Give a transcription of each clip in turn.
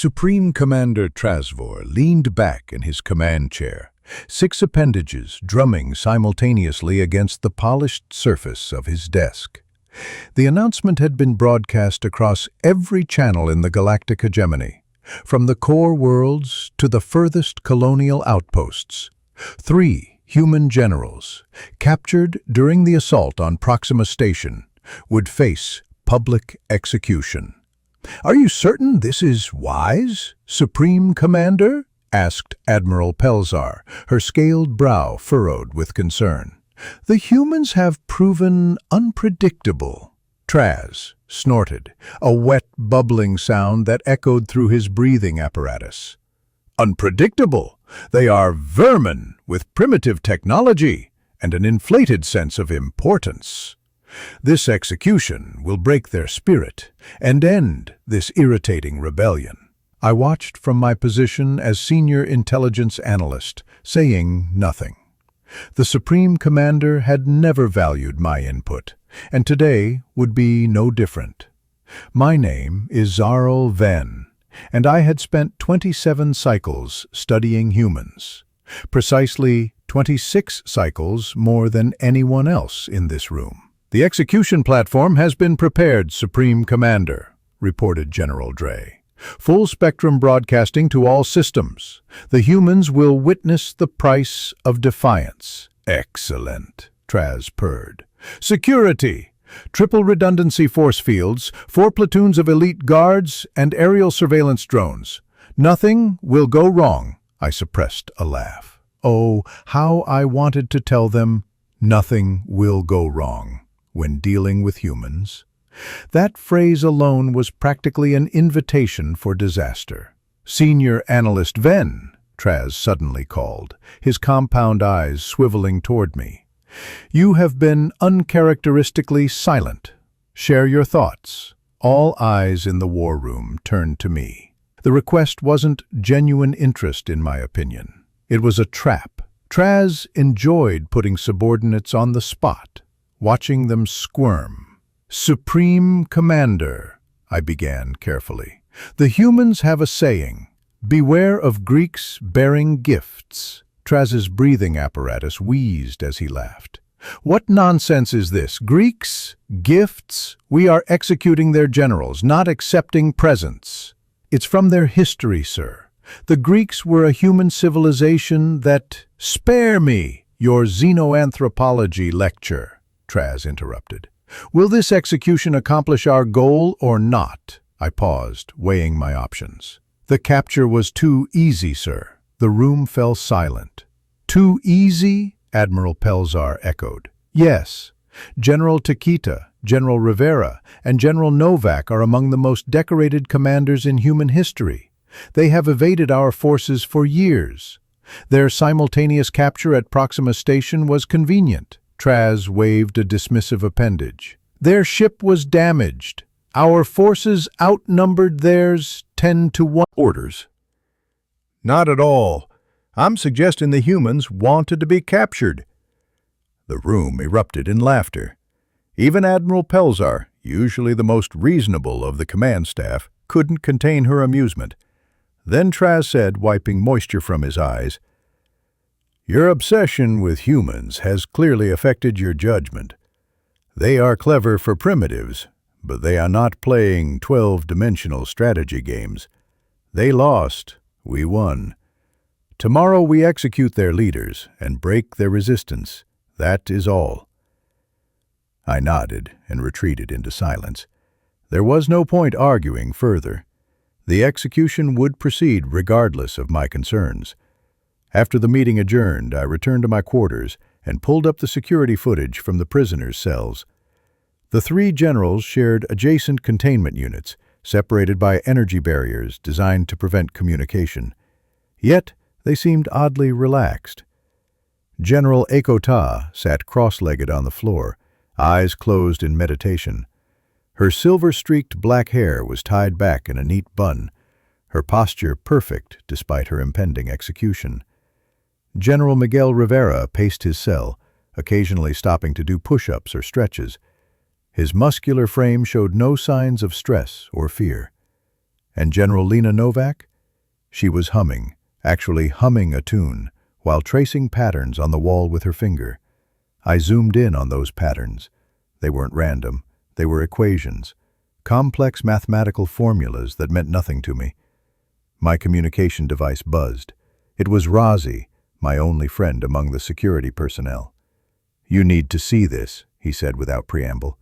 Supreme Commander Trasvor leaned back in his command chair, 6 appendages drumming simultaneously against the polished surface of his desk. The announcement had been broadcast across every channel in the galactic hegemony, from the core worlds to the furthest colonial outposts. 3 human generals, captured during the assault on Proxima Station, would face public execution. "Are you certain this is wise, Supreme Commander?" asked Admiral Pelzar, her scaled brow furrowed with concern. "The humans have proven unpredictable." Traz snorted, a wet, bubbling sound that echoed through his breathing apparatus. "Unpredictable? They are vermin with primitive technology and an inflated sense of importance. This execution will break their spirit and end this irritating rebellion." I watched from my position as senior intelligence analyst, saying nothing. The Supreme Commander had never valued my input, and today would be no different. My name is Zarl Ven, and I had spent 27 cycles studying humans. Precisely 26 cycles more than anyone else in this room. "The execution platform has been prepared, Supreme Commander," reported General Dre. "Full-spectrum broadcasting to all systems. The humans will witness the price of defiance." "Excellent," Traz purred. "Security! Triple redundancy force fields, 4 platoons of elite guards, and aerial surveillance drones. Nothing will go wrong." I suppressed a laugh. Oh, how I wanted to tell them, "Nothing will go wrong" when dealing with humans. That phrase alone was practically an invitation for disaster. "Senior Analyst Ven," Traz suddenly called, his compound eyes swiveling toward me. "You have been uncharacteristically silent. Share your thoughts." All eyes in the war room turned to me. The request wasn't genuine interest, in my opinion. It was a trap. Traz enjoyed putting subordinates on the spot, watching them squirm. "Supreme Commander," I began carefully, "the humans have a saying, 'Beware of Greeks bearing gifts.'" Traz's breathing apparatus wheezed as he laughed. "What nonsense is this? Greeks? Gifts? We are executing their generals, not accepting presents." "It's from their history, sir. The Greeks were a human civilization that—" "Spare me your xenoanthropology lecture," Traz interrupted. "Will this execution accomplish our goal or not?" I paused, weighing my options. "The capture was too easy, sir." The room fell silent. "Too easy?" Admiral Pelzar echoed. "Yes. General Takita, General Rivera, and General Novak are among the most decorated commanders in human history. They have evaded our forces for years. Their simultaneous capture at Proxima Station was convenient." Traz waved a dismissive appendage. "Their ship was damaged. Our forces outnumbered theirs 10-1. "Orders." "Not at all. I'm suggesting the humans wanted to be captured." The room erupted in laughter. Even Admiral Pelzar, usually the most reasonable of the command staff, couldn't contain her amusement. Then Traz said, wiping moisture from his eyes, "Your obsession with humans has clearly affected your judgment. They are clever for primitives, but they are not playing 12-dimensional strategy games. They lost, we won. Tomorrow we execute their leaders and break their resistance. That is all." I nodded and retreated into silence. There was no point arguing further. The execution would proceed regardless of my concerns. After the meeting adjourned, I returned to my quarters and pulled up the security footage from the prisoners' cells. The 3 generals shared adjacent containment units, separated by energy barriers designed to prevent communication. Yet, they seemed oddly relaxed. General Ekota sat cross-legged on the floor, eyes closed in meditation. Her silver-streaked black hair was tied back in a neat bun, her posture perfect despite her impending execution. General Miguel Rivera paced his cell, occasionally stopping to do push-ups or stretches. His muscular frame showed no signs of stress or fear. And General Lena Novak? She was humming, actually humming a tune, while tracing patterns on the wall with her finger. I zoomed in on those patterns. They weren't random. They were equations, complex mathematical formulas that meant nothing to me. My communication device buzzed. It was Razi, my only friend among the security personnel. "You need to see this," he said without preamble.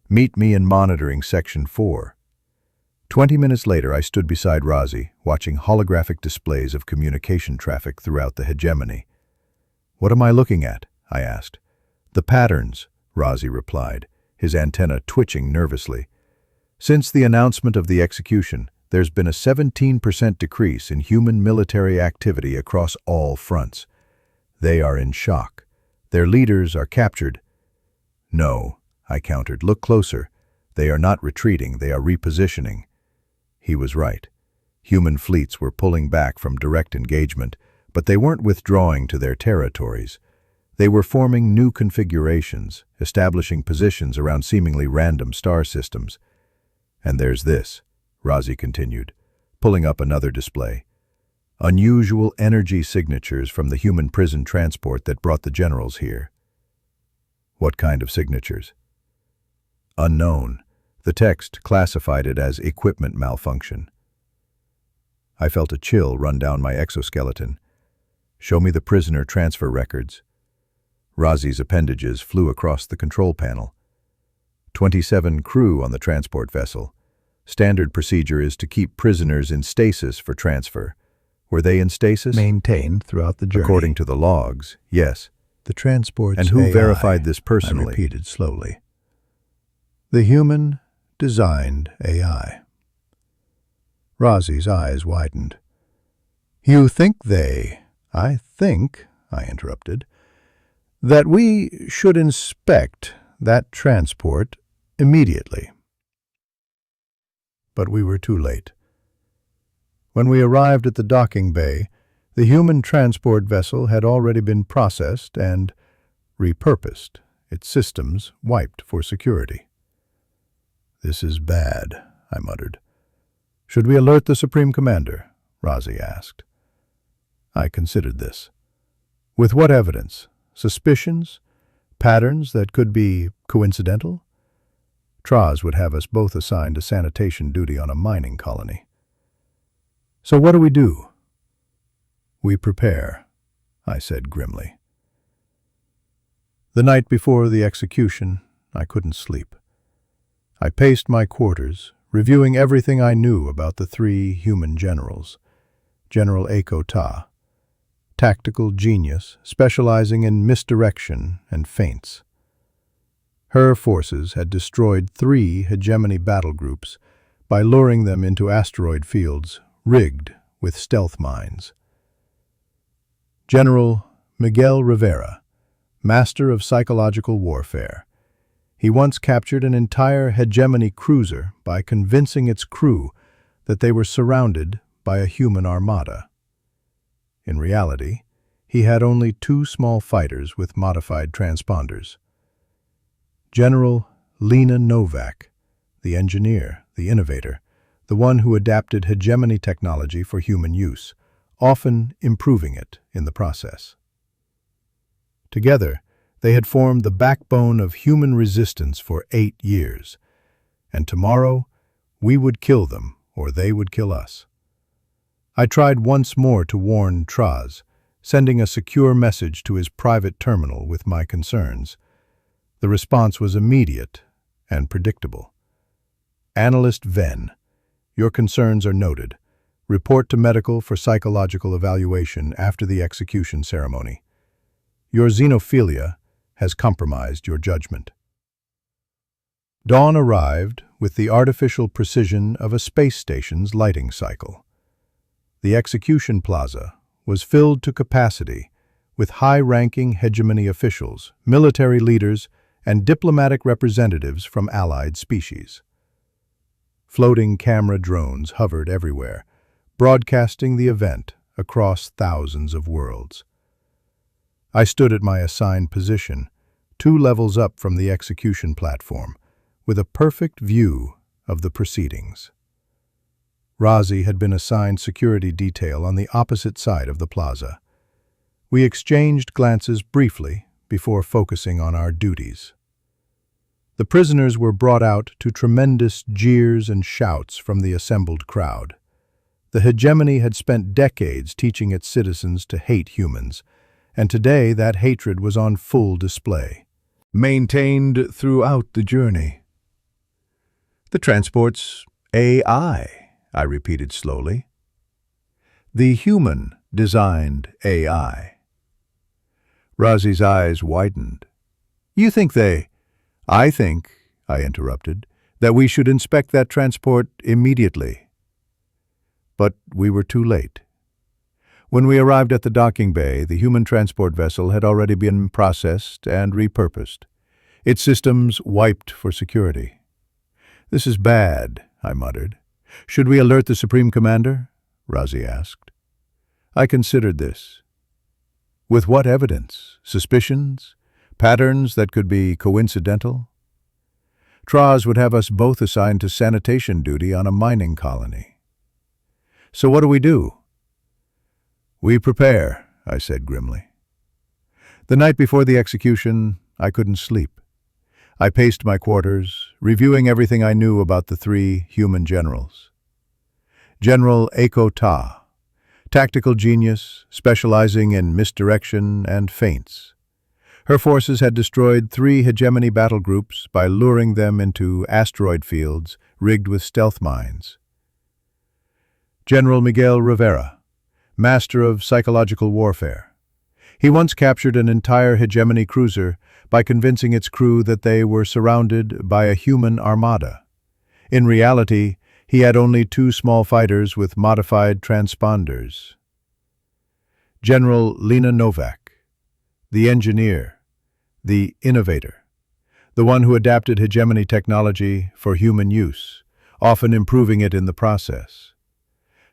"Meet me in monitoring section 4. 20 minutes later, I stood beside Razi, watching holographic displays of communication traffic throughout the hegemony. "What am I looking at?" I asked. "The patterns," Razi replied, his antenna twitching nervously. "Since the announcement of the execution, there's been a 17% decrease in human military activity across all fronts. They are in shock. Their leaders are captured." "No," I countered. "Look closer. They are not retreating, they are repositioning." He was right. Human fleets were pulling back from direct engagement, but they weren't withdrawing to their territories. They were forming new configurations, establishing positions around seemingly random star systems. "And there's this," Razi continued, pulling up another display. "Unusual energy signatures from the human prison transport that brought the generals here." "What kind of signatures?" "Unknown. The text classified it as equipment malfunction." I felt a chill run down my exoskeleton. "Show me the prisoner transfer records." Razi's appendages flew across the control panel. 27 crew on the transport vessel. Standard procedure is to keep prisoners in stasis for transfer. Were they in stasis? Maintained throughout the journey. According to the logs, yes. The transport's And who AI, verified this personally? I repeated slowly. "The human-designed AI." Razi's eyes widened. "You think they—" "I think," I interrupted, "that we should inspect that transport immediately." But we were too late. When we arrived at the docking bay, the human transport vessel had already been processed and repurposed, its systems wiped for security. "This is bad," I muttered. "Should we alert the Supreme Commander?" Razi asked. I considered this. With what evidence? Suspicions? Patterns that could be coincidental? Traz would have us both assigned to sanitation duty on a mining colony. "So what do we do?" "We prepare," I said grimly. The night before the execution, I couldn't sleep. I paced my quarters, reviewing everything I knew about the 3 human generals. General Ako Ta, tactical genius specializing in misdirection and feints. Her forces had destroyed 3 hegemony battle groups by luring them into asteroid fields rigged with stealth mines. General Miguel Rivera, master of psychological warfare. He once captured an entire hegemony cruiser by convincing its crew that they were surrounded by a human armada. In reality, he had only 2 small fighters with modified transponders. General Lena Novak, the engineer, the innovator, the one who adapted hegemony technology for human use, often improving it in the process. Together, they had formed the backbone of human resistance for 8 years, and tomorrow we would kill them or they would kill us. I tried once more to warn Traz, sending a secure message to his private terminal with my concerns. The response was immediate and predictable. "Analyst Venn, your concerns are noted. Report to medical for psychological evaluation after the execution ceremony. Your xenophilia has compromised your judgment." Dawn arrived with the artificial precision of a space station's lighting cycle. The execution plaza was filled to capacity with high-ranking hegemony officials, military leaders, and diplomatic representatives from allied species. Floating camera drones hovered everywhere, broadcasting the event across thousands of worlds. I stood at my assigned position, 2 levels up from the execution platform, with a perfect view of the proceedings. Razi had been assigned security detail on the opposite side of the plaza. We exchanged glances briefly before focusing on our duties. The prisoners were brought out to tremendous jeers and shouts from the assembled crowd. The hegemony had spent decades teaching its citizens to hate humans, and today that hatred was on full display. Maintained throughout the journey. The transport's AI, I repeated slowly. The human-designed AI. Razi's eyes widened. You think they... I think, I interrupted, that we should inspect that transport immediately. But we were too late. When we arrived at the docking bay, the human transport vessel had already been processed and repurposed, its systems wiped for security. This is bad, I muttered. Should we alert the Supreme Commander? Razi asked. I considered this. With what evidence? Suspicions? Patterns that could be coincidental? Traz would have us both assigned to sanitation duty on a mining colony. So what do we do? We prepare, I said grimly. The night before the execution, I couldn't sleep. I paced my quarters, reviewing everything I knew about the three human generals. General Eko Ta, tactical genius, specializing in misdirection and feints. Her forces had destroyed 3 hegemony battle groups by luring them into asteroid fields rigged with stealth mines. General Miguel Rivera, master of psychological warfare. He once captured an entire hegemony cruiser by convincing its crew that they were surrounded by a human armada. In reality, he had only 2 small fighters with modified transponders. General Lena Novak, the engineer, the innovator, the one who adapted hegemony technology for human use, often improving it in the process.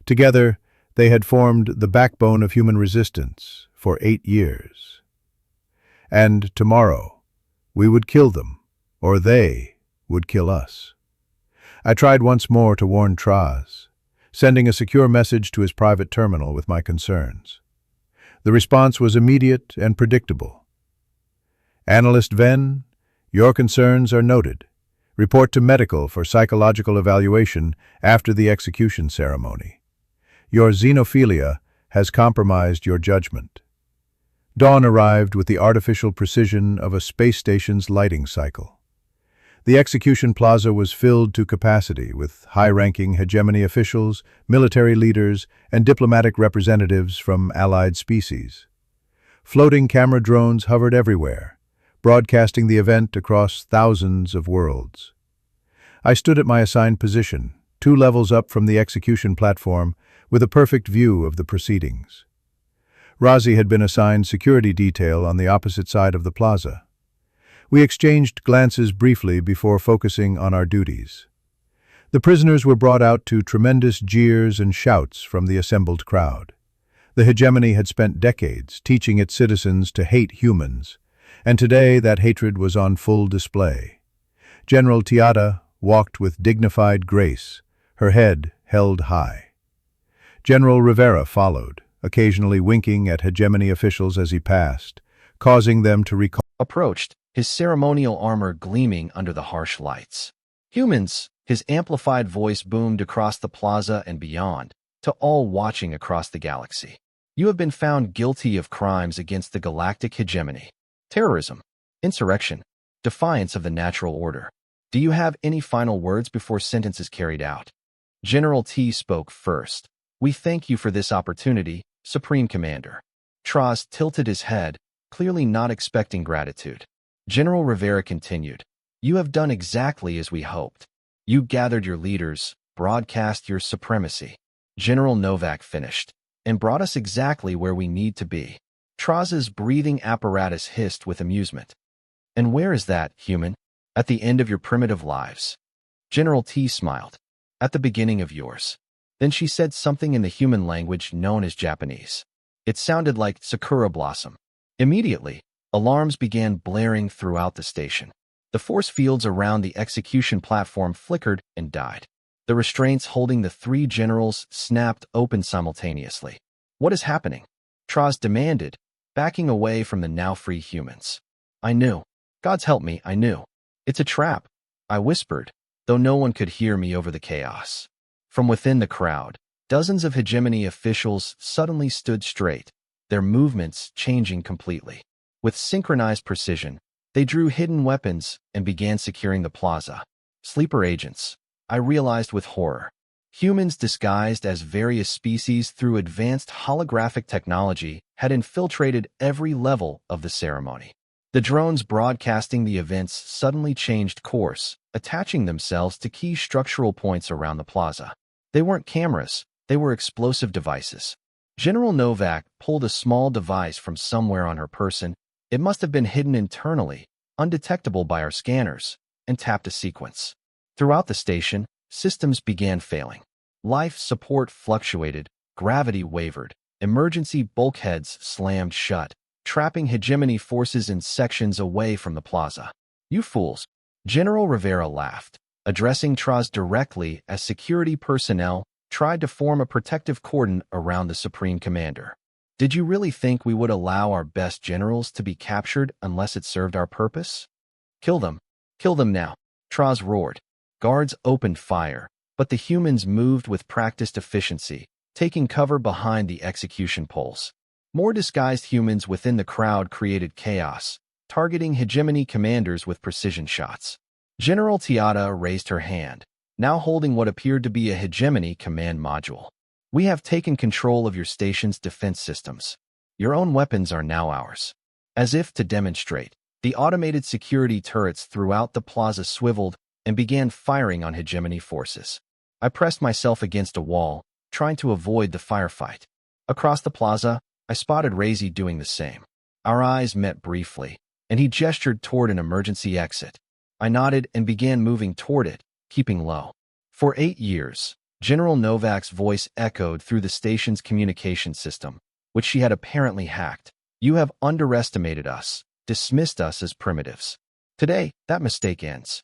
Together, they had formed the backbone of human resistance for 8 years. And tomorrow, we would kill them, or they would kill us. I tried once more to warn Traz, sending a secure message to his private terminal with my concerns. The response was immediate and predictable. Analyst Venn, your concerns are noted. Report to medical for psychological evaluation after the execution ceremony. Your xenophilia has compromised your judgment. Dawn arrived with the artificial precision of a space station's lighting cycle. The execution plaza was filled to capacity with high-ranking hegemony officials, military leaders, and diplomatic representatives from allied species. Floating camera drones hovered everywhere, broadcasting the event across thousands of worlds. I stood at my assigned position, 2 levels up from the execution platform, with a perfect view of the proceedings. Razi had been assigned security detail on the opposite side of the plaza. We exchanged glances briefly before focusing on our duties. The prisoners were brought out to tremendous jeers and shouts from the assembled crowd. The hegemony had spent decades teaching its citizens to hate humans, and today that hatred was on full display. General Tiada walked with dignified grace, her head held high. General Rivera followed, occasionally winking at hegemony officials as he passed, causing them to recall. Approached, his ceremonial armor gleaming under the harsh lights. Humans, his amplified voice boomed across the plaza and beyond, to all watching across the galaxy. You have been found guilty of crimes against the galactic hegemony. Terrorism, insurrection, defiance of the natural order. Do you have any final words before sentence is carried out? General T spoke first. We thank you for this opportunity, Supreme Commander. Traz tilted his head, clearly not expecting gratitude. General Rivera continued. You have done exactly as we hoped. You gathered your leaders, broadcast your supremacy. General Novak finished, and brought us exactly where we need to be. Traz's breathing apparatus hissed with amusement. And where is that, human? At the end of your primitive lives. General T smiled. At the beginning of yours. Then she said something in the human language known as Japanese. It sounded like Sakura Blossom. Immediately, alarms began blaring throughout the station. The force fields around the execution platform flickered and died. The restraints holding the three generals snapped open simultaneously. "What is happening?" Traz demanded, backing away from the now-free humans. "I knew. God's help me, I knew. It's a trap," I whispered, though no one could hear me over the chaos. From within the crowd, dozens of hegemony officials suddenly stood straight, their movements changing completely. With synchronized precision, they drew hidden weapons and began securing the plaza. Sleeper agents, I realized with horror. Humans disguised as various species through advanced holographic technology had infiltrated every level of the ceremony. The drones broadcasting the events suddenly changed course, attaching themselves to key structural points around the plaza. They weren't cameras, they were explosive devices. General Novak pulled a small device from somewhere on her person. It must have been hidden internally, undetectable by our scanners, and tapped a sequence. Throughout the station, systems began failing. Life support fluctuated, gravity wavered, emergency bulkheads slammed shut, trapping hegemony forces in sections away from the plaza. "You fools," General Rivera laughed, addressing Traz directly as security personnel tried to form a protective cordon around the Supreme Commander. "Did you really think we would allow our best generals to be captured unless it served our purpose? Kill them. Kill them now," Traz roared. Guards opened fire, but the humans moved with practiced efficiency, taking cover behind the execution poles. More disguised humans within the crowd created chaos, targeting hegemony commanders with precision shots. General Tiata raised her hand, now holding what appeared to be a hegemony command module. "We have taken control of your station's defense systems. Your own weapons are now ours." As if to demonstrate, the automated security turrets throughout the plaza swiveled and began firing on hegemony forces. I pressed myself against a wall, trying to avoid the firefight. Across the plaza, I spotted Razi doing the same. Our eyes met briefly, and he gestured toward an emergency exit. I nodded and began moving toward it, keeping low. For 8 years, General Novak's voice echoed through the station's communication system, which she had apparently hacked. "You have underestimated us, dismissed us as primitives. Today, that mistake ends."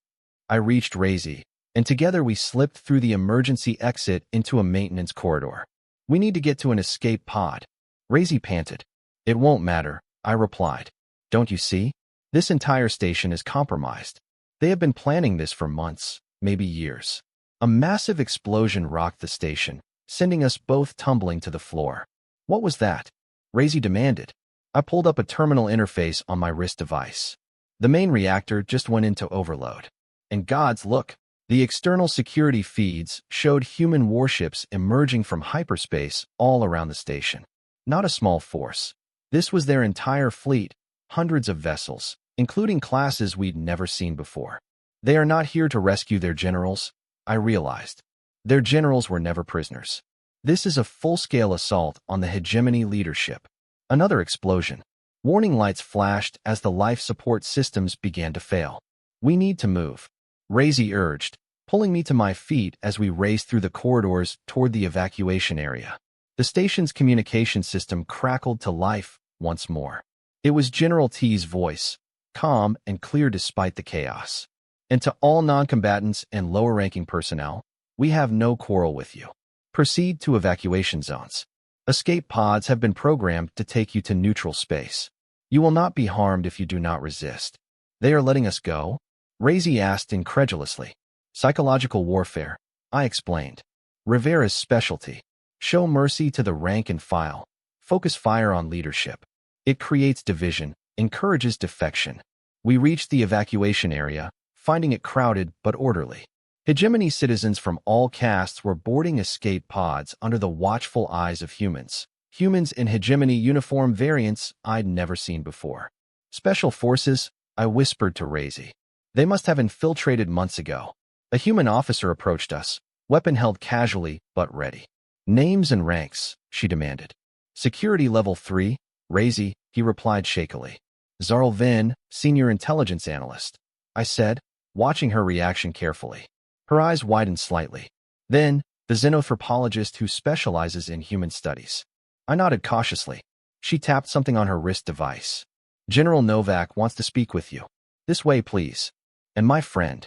I reached Razi, and together we slipped through the emergency exit into a maintenance corridor. "We need to get to an escape pod," Razi panted. "It won't matter," I replied. "Don't you see? This entire station is compromised. They have been planning this for months, maybe years." A massive explosion rocked the station, sending us both tumbling to the floor. "What was that?" Razi demanded. I pulled up a terminal interface on my wrist device. The main reactor just went into overload. And God's look, the external security feeds showed human warships emerging from hyperspace all around the station. Not a small force. This was their entire fleet, hundreds of vessels, including classes we'd never seen before. They are not here to rescue their generals, I realized. Their generals were never prisoners. This is a full-scale assault on the hegemony leadership. Another explosion. Warning lights flashed as the life support systems began to fail. "We need to move," Razi urged, pulling me to my feet as we raced through the corridors toward the evacuation area. The station's communication system crackled to life once more. It was General T's voice, calm and clear despite the chaos. "And to all non-combatants and lower-ranking personnel, we have no quarrel with you. Proceed to evacuation zones. Escape pods have been programmed to take you to neutral space. You will not be harmed if you do not resist." "They are letting us go?" Razi asked incredulously. "Psychological warfare," I explained. "Rivera's specialty. Show mercy to the rank and file. Focus fire on leadership. It creates division, encourages defection." We reached the evacuation area, finding it crowded but orderly. Hegemony citizens from all castes were boarding escape pods under the watchful eyes of humans. Humans in hegemony uniform variants I'd never seen before. "Special forces," I whispered to Razi. "They must have infiltrated months ago." A human officer approached us, weapon held casually but ready. "Names and ranks," she demanded. "Security level 3, Razi," he replied shakily. "Zarl Vin, senior intelligence analyst," I said, watching her reaction carefully. Her eyes widened slightly. "Then, the xenanthropologist who specializes in human studies." I nodded cautiously. She tapped something on her wrist device. "General Novak wants to speak with you. This way, please." "And my friend?"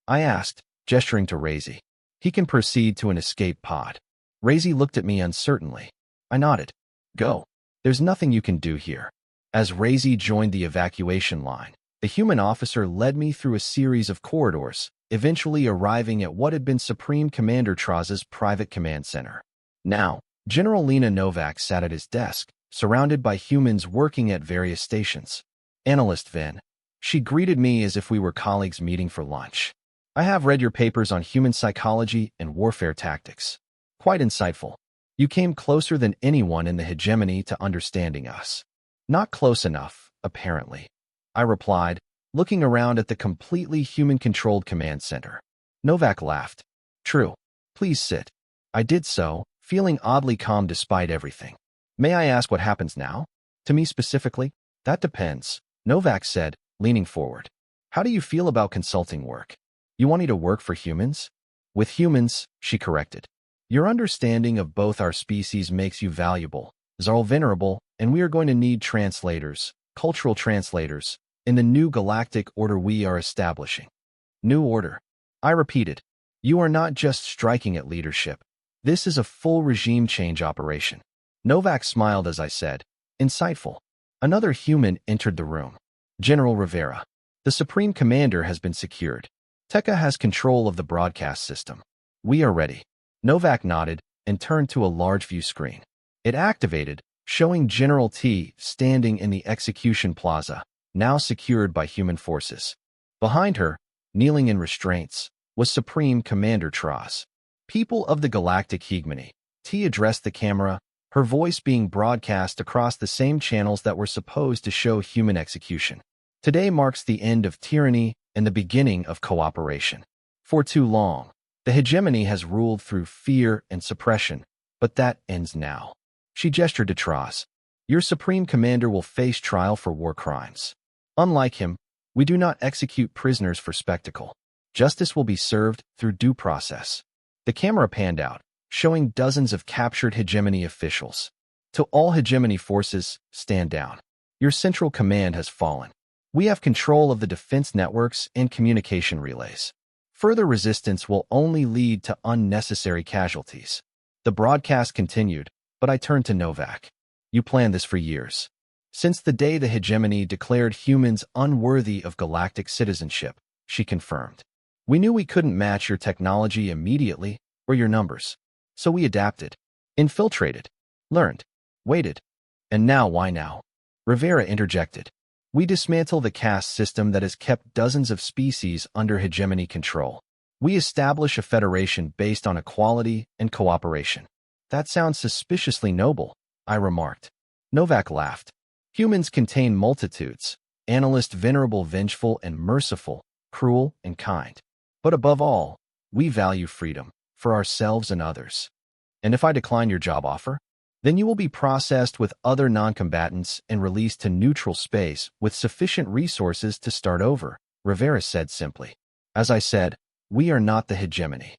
I asked, gesturing to Razi. He can proceed to an escape pod. Razy looked at me uncertainly. I nodded. Go. There's nothing you can do here. As Razy joined the evacuation line, the human officer led me through a series of corridors, eventually arriving at what had been Supreme Commander Traz's private command center. Now, General Lena Novak sat at his desk, surrounded by humans working at various stations. Analyst Vin. She greeted me as if we were colleagues meeting for lunch. I have read your papers on human psychology and warfare tactics. Quite insightful. You came closer than anyone in the hegemony to understanding us. Not close enough, apparently. I replied, looking around at the completely human-controlled command center. Novak laughed. True. Please sit. I did so, feeling oddly calm despite everything. May I ask what happens now? To me specifically? That depends, Novak said, leaning forward. How do you feel about consulting work? You want me to work for humans? With humans, she corrected. Your understanding of both our species makes you valuable, Zarl venerable, and we are going to need translators, cultural translators, in the new galactic order we are establishing. New order. I repeated. You are not just striking at leadership. This is a full regime change operation. Novak smiled as I said, insightful. Another human entered the room. General Rivera. The Supreme Commander has been secured. Tekka has control of the broadcast system. We are ready. Novak nodded and turned to a large view screen. It activated, showing General T standing in the execution plaza, now secured by human forces. Behind her, kneeling in restraints, was Supreme Commander Traz. People of the galactic hegemony. T addressed the camera, her voice being broadcast across the same channels that were supposed to show human execution. Today marks the end of tyranny and the beginning of cooperation. For too long, the hegemony has ruled through fear and suppression, but that ends now. She gestured to Traz. Your Supreme Commander will face trial for war crimes. Unlike him, we do not execute prisoners for spectacle. Justice will be served through due process. The camera panned out, showing dozens of captured hegemony officials. To all hegemony forces, stand down. Your central command has fallen. We have control of the defense networks and communication relays. Further resistance will only lead to unnecessary casualties. The broadcast continued, but I turned to Novak. You planned this for years. Since the day the hegemony declared humans unworthy of galactic citizenship, she confirmed. We knew we couldn't match your technology immediately or your numbers. So we adapted, infiltrated, learned, waited. And now, why now? Rivera interjected. We dismantle the caste system that has kept dozens of species under hegemony control. We establish a federation based on equality and cooperation. That sounds suspiciously noble, I remarked. Novak laughed. Humans contain multitudes, analyst venerable, vengeful and merciful, cruel and kind. But above all, we value freedom, for ourselves and others. And if I decline your job offer? Then you will be processed with other non-combatants and released to neutral space with sufficient resources to start over, Rivera said simply. As I said, we are not the hegemony.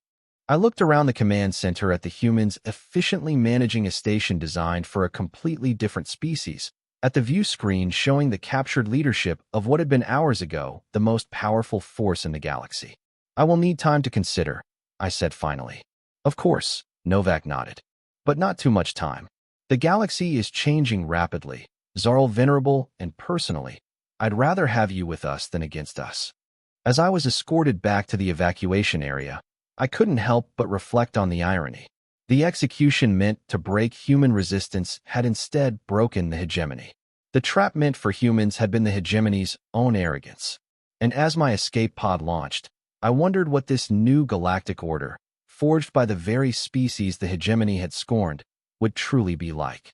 I looked around the command center at the humans efficiently managing a station designed for a completely different species, at the view screen showing the captured leadership of what had been hours ago the most powerful force in the galaxy. I will need time to consider, I said finally. Of course, Novak nodded. But not too much time. The galaxy is changing rapidly, Zarl venerable, and personally, I'd rather have you with us than against us. As I was escorted back to the evacuation area, I couldn't help but reflect on the irony. The execution meant to break human resistance had instead broken the hegemony. The trap meant for humans had been the hegemony's own arrogance. And as my escape pod launched, I wondered what this new galactic order, forged by the very species the hegemony had scorned, would truly be like.